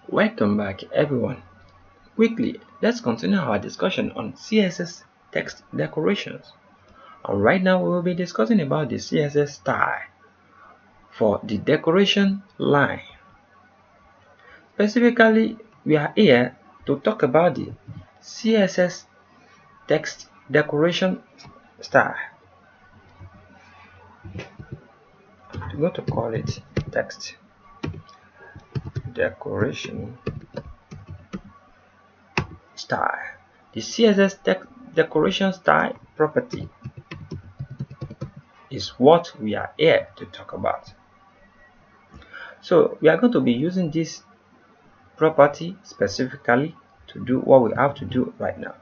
Welcome back everyone. Quickly, let's continue our discussion on CSS text decorations. And right now we will be discussing about the CSS style for the decoration line. Specifically, we are here to talk about the CSS text decoration style. I'm going to call it text decoration style. The CSS text decoration style property is what we are here to talk about. So we are going to be using this property specifically to do what we have to do right now.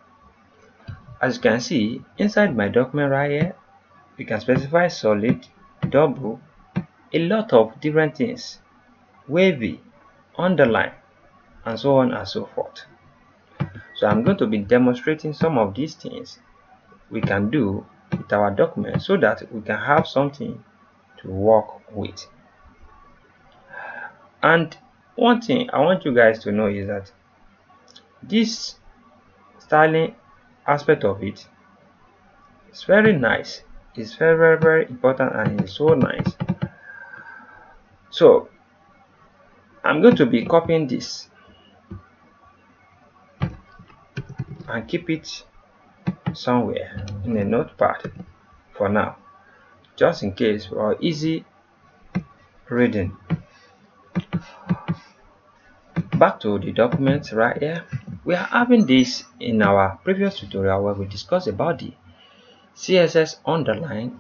As you can see inside my document right here, we can specify solid, double, a lot of different things, wavy, underline, and so on and so forth. So I'm going to be demonstrating some of these things we can do with our document so that we can have something to work with. And one thing I want you guys to know is that this styling aspect of it is very nice. It's very important and it's so nice. So I'm going to be copying this and keep it somewhere in a notepad for now, just in case for easy reading. Back to the document right here. We are having this in our previous tutorial where we discussed about the CSS underline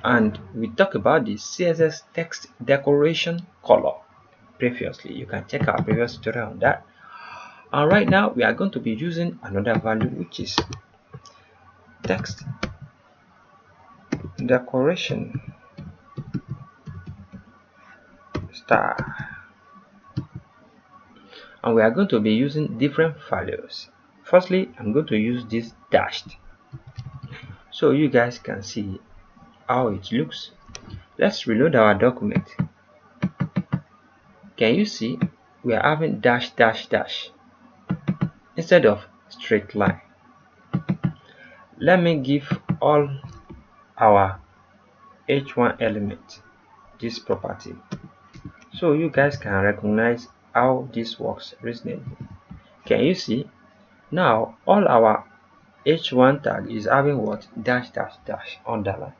and we talk about the CSS text decoration color. Previously, you can check our previous tutorial on that. And right now we are going to be using another value, which is text decoration style, and we are going to be using different values. Firstly, I'm going to use this dashed so you guys can see how it looks. Let's reload our document. Can you see we are having dash instead of straight line? Let me give all our h1 element this property so you guys can recognize how this works reasonably. Can you see now all our h1 tag is having what? Dash underline.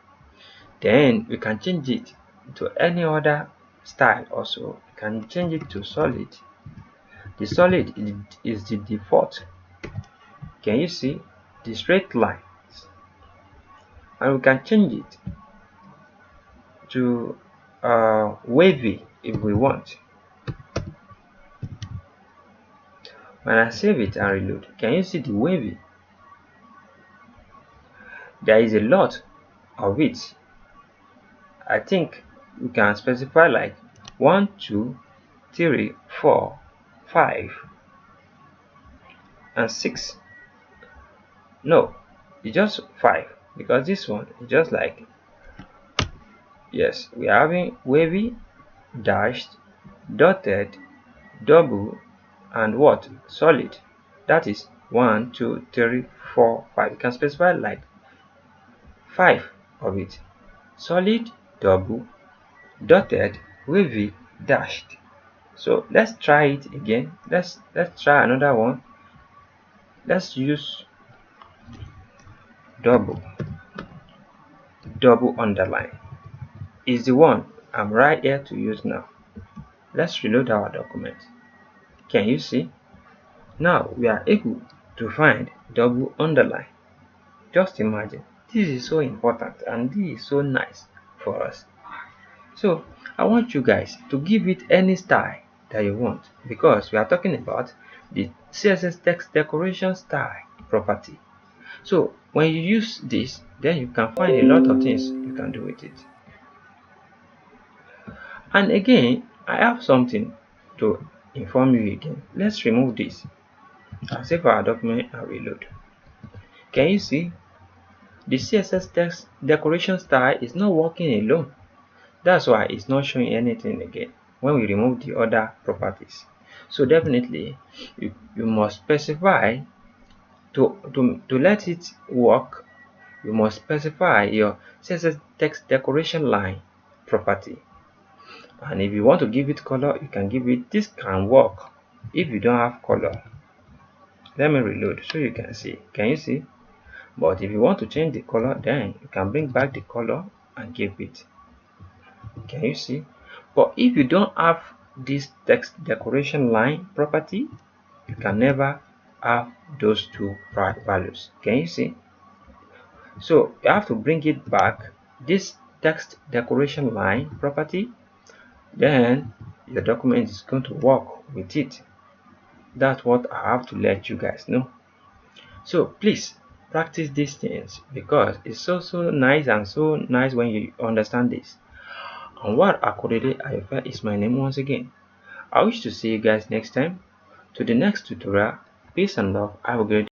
Then we can change it to any other style. Also we can change it to solid. The solid is the default. Can you see the straight lines? And we can change it to wavy if we want. When I save it and reload, can you see the wavy? There is a lot of it. I think we can specify like 1 2 3 4 5 and 6. No, it's just 5 because this one is just like, yes, we are having wavy, dashed, dotted, double, and what? Solid. That is 1 2 3 4 5. You can specify like 5 of it: solid, double, dotted, wavy, dashed. So let's try it again. Let's try another one. Let's use double underline is the one I'm right here to use now. Let's reload our document. Can you see now we are able to find double underline? Just imagine, this is so important and this is so nice for us. So I want you guys to give it any style that you want because we are talking about the CSS text decoration style property. So when you use this, then you can find a lot of things you can do with it. And again, I have something to inform you again. Let's remove this and save our document and reload. Can you see the CSS text decoration style is not working alone? That's why it's not showing anything again when we remove the other properties. So definitely you must specify to let it work. You must specify your CSS text decoration line property, and if you want to give it color, you can give it. This can work if you don't have color. Let me reload so you can see. Can you see? But if you want to change the color, then you can bring back the color and give it. Can you see? But if you don't have this text decoration line property, you can never have those two values. Can you see? So you have to bring it back, this text decoration line property, then your document is going to work with it. That's what I have to let you guys know. So please practice these things, because it's so nice, and so nice when you understand this. Anwar Akorede Ayofe is my name once again. I wish to see you guys next time. To the next tutorial. Peace and love. Have a great day.